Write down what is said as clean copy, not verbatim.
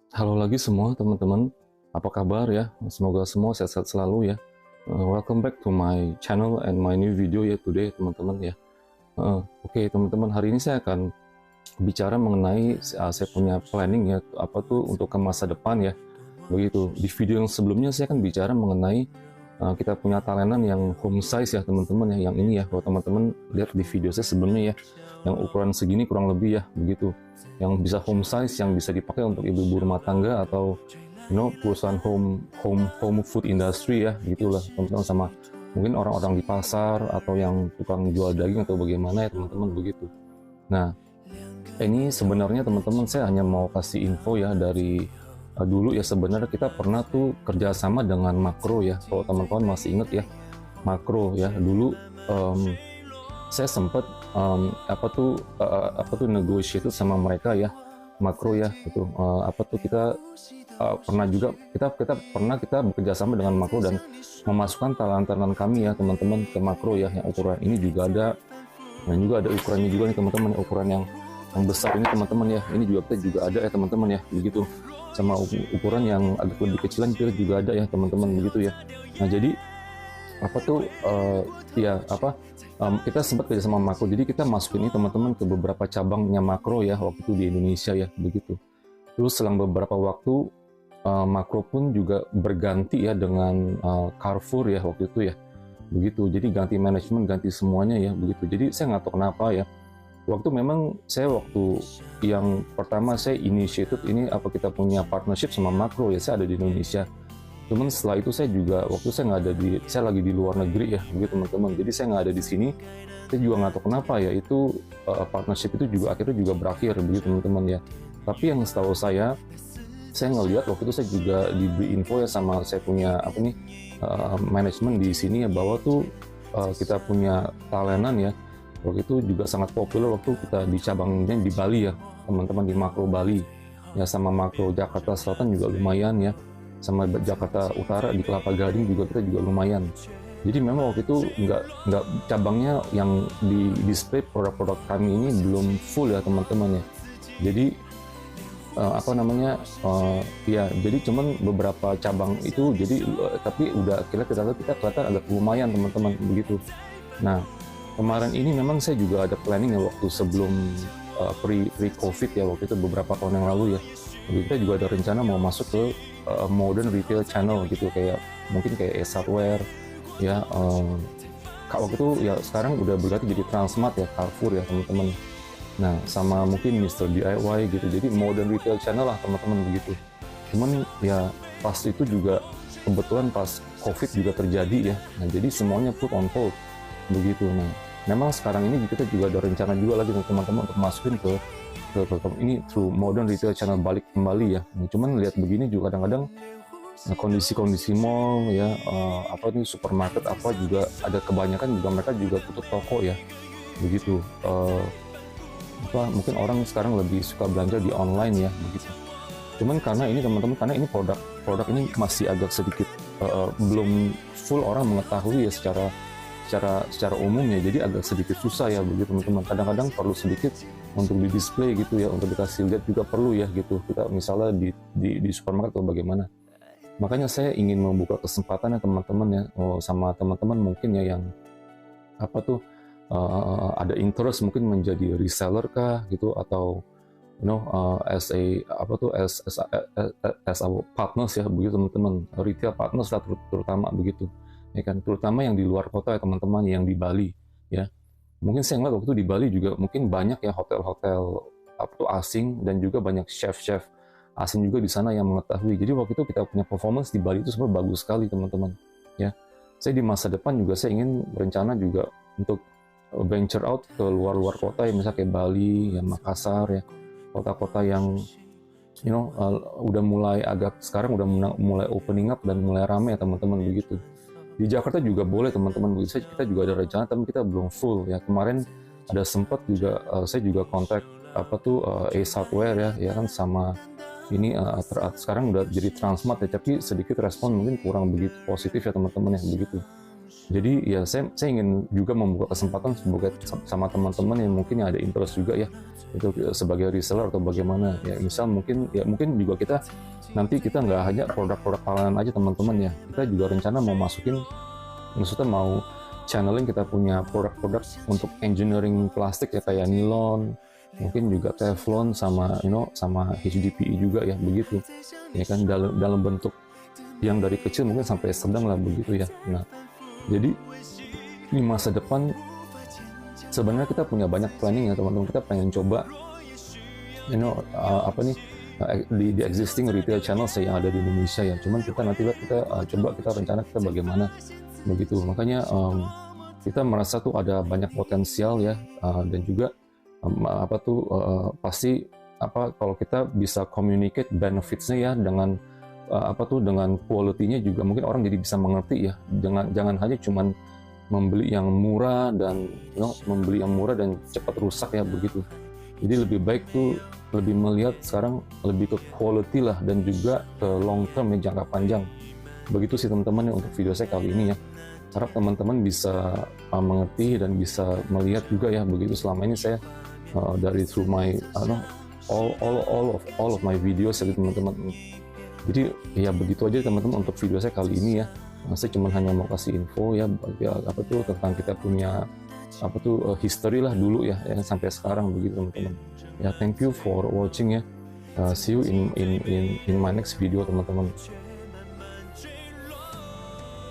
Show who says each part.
Speaker 1: Halo lagi semua teman-teman, apa kabar ya? Semoga semua sehat-sehat selalu ya. Welcome back to my channel and my new video ya today teman-teman ya. Oke teman-teman, hari ini saya akan bicara mengenai saya punya planning ya, apa tuh untuk ke masa depan ya. Begitu, di video yang sebelumnya saya akan bicara mengenai kita punya talenan yang home size ya teman-teman ya, yang ini ya, kalau teman-teman lihat di video saya sebelumnya ya, yang ukuran segini kurang lebih ya, begitu, yang bisa home size, yang bisa dipakai untuk ibu-ibu rumah tangga atau perusahaan home food industry ya, gitulah teman-teman, sama mungkin orang-orang di pasar atau yang tukang jual daging atau bagaimana ya teman-teman, begitu. Nah, ini sebenarnya teman-teman saya hanya mau kasih info ya dari dulu ya, sebenarnya kita pernah tuh kerjasama dengan Makro ya, kalau teman-teman masih inget ya, Makro ya dulu. Saya sempat apa tuh negotiate sama mereka ya, Makro ya itu, apa tuh kita pernah juga kita bekerja sama dengan Makro dan memasukkan talantanan kami ya teman-teman ke Makro ya, yang ukuran ini juga ada, dan juga ada ukurannya juga nih teman-teman, ukuran yang besar ini teman-teman ya, ini juga kita juga ada ya teman-teman ya, begitu, sama ukuran yang agak lebih kecilan kita juga ada ya teman-teman, begitu ya. Nah jadi apa tuh ya apa, kita sempat kerja sama Makro, jadi kita masukin ini teman-teman ke beberapa cabangnya Makro ya waktu itu di Indonesia ya, begitu. Terus selang beberapa waktu Makro pun juga berganti ya dengan Carrefour ya waktu itu ya, begitu. Jadi ganti manajemen, ganti semuanya ya, begitu. Jadi saya nggak tahu kenapa ya, waktu yang pertama saya initiated ini, apa kita punya partnership sama Makro ya, saya ada di Indonesia. Cuman setelah itu saya nggak ada saya lagi di luar negeri ya, begitu teman-teman. Jadi saya nggak ada di sini. Saya juga nggak tahu kenapa ya, itu partnership itu juga akhirnya juga berakhir, begitu teman-teman ya. Tapi yang setahu saya ngelihat waktu itu saya juga diberi info ya sama saya punya apa nih, manajemen di sini ya, bahwa tuh kita punya talenan ya, waktu itu juga sangat populer waktu kita di cabangnya di Bali ya teman-teman, di Makro Bali ya, sama Makro Jakarta Selatan juga lumayan ya, sama Jakarta Utara di Kelapa Gading juga kita juga lumayan. Jadi memang waktu itu nggak cabangnya yang di display produk-produk kami ini belum full ya teman-teman ya. Jadi apa namanya, ya jadi cuman beberapa cabang itu, jadi tapi udah kita kelihatan agak lumayan teman-teman, begitu. Nah kemarin ini memang saya juga ada planning ya, waktu sebelum pre COVID ya, waktu itu beberapa tahun yang lalu ya, jadi kita juga ada rencana mau masuk ke modern retail channel gitu, kayak mungkin kayak Ace Hardware ya, waktu itu ya, sekarang udah berganti jadi Transmart ya, Carrefour ya teman-teman. Nah sama mungkin Mister DIY gitu, jadi modern retail channel lah teman-teman, begitu. Cuman ya pas itu juga kebetulan pas COVID juga terjadi ya, nah jadi semuanya put on hold, begitu. Nah memang sekarang ini kita juga ada rencana juga lagi teman-teman untuk masukin ke ini through modern retail channel balik kembali ya. Nah, cuman lihat begini juga kadang-kadang kondisi-kondisi mall ya, apa nih, supermarket apa juga ada, kebanyakan juga mereka juga tutup toko ya, begitu. Apa mungkin orang sekarang lebih suka belanja di online ya, begitu. Cuman karena ini teman-teman, karena ini produk ini masih agak sedikit belum full orang mengetahui ya, secara umum ya, jadi agak sedikit susah ya, begitu teman-teman. Kadang-kadang perlu sedikit untuk di display gitu ya, untuk dikasih lihat juga perlu ya, gitu, kita misalnya di supermarket atau bagaimana. Makanya saya ingin membuka kesempatan ya teman-teman ya, sama teman-teman mungkin ya yang apa tuh ada interest mungkin menjadi reseller kah gitu, atau as a apa tuh as our partners ya, begitu teman-teman, retail partners lah terutama, begitu ya kan, terutama yang di luar kota ya teman-teman, yang di Bali ya. Mungkin saya ngeliat waktu itu di Bali juga mungkin banyak ya hotel-hotel apa tuh asing, dan juga banyak chef-chef asing juga di sana yang mengetahui. Jadi waktu itu kita punya performance di Bali itu sebenarnya bagus sekali teman-teman ya. Saya di masa depan juga saya ingin berencana juga untuk venture out ke luar-luar kota ya, misalnya kayak Bali ya, Makassar ya, kota-kota yang udah mulai agak, sekarang udah mulai opening up dan mulai ramai ya teman-teman, begitu. Di Jakarta juga boleh teman-teman, begitu. Kita juga ada rencana tapi kita belum full ya. Kemarin ada sempat juga saya juga kontak apa tuh Ace Hardware ya kan, sama ini sekarang udah jadi Transmart ya, tapi sedikit respon mungkin kurang begitu positif ya teman-teman ya, begitu. Jadi ya saya ingin juga membuka kesempatan sebagai sama teman-teman yang mungkin ada interest juga ya, itu sebagai reseller atau bagaimana ya, misal mungkin juga kita nanti kita nggak hanya produk-produk panganan aja teman-teman ya, kita juga rencana mau masukin, maksudnya mau channeling kita punya produk-produk untuk engineering plastik ya, kayak nilon, mungkin juga teflon sama sama HDPE juga ya, begitu ya kan, dalam bentuk yang dari kecil mungkin sampai sedang lah begitu ya. Nah, jadi di masa depan sebenarnya kita punya banyak planning ya teman-teman. Kita pengen coba apa nih, di existing retail channels yang ada di Indonesia ya. Cuman kita nanti coba kita rencana kita bagaimana begitu. Makanya kita merasa tuh ada banyak potensial ya, dan juga pasti kalau kita bisa communicate benefits-nya ya dengan dengan quality-nya juga, mungkin orang jadi bisa mengerti ya. Jangan hanya cuman membeli yang murah dan cepat rusak ya begitu. Jadi lebih baik tuh lebih melihat sekarang lebih ke quality lah, dan juga ke long term ya, jangka panjang. Begitu sih teman-teman untuk video saya kali ini ya. Harap teman-teman bisa mengerti dan bisa melihat juga ya begitu. Selama ini saya dari through my all of my videos ya teman-teman. Jadi ya begitu aja teman-teman untuk video saya kali ini ya. Saya cuma hanya mau kasih info ya, tentang kita punya history lah dulu ya, sampai sekarang begitu teman-teman. Ya, thank you for watching ya. See you in my next video teman-teman.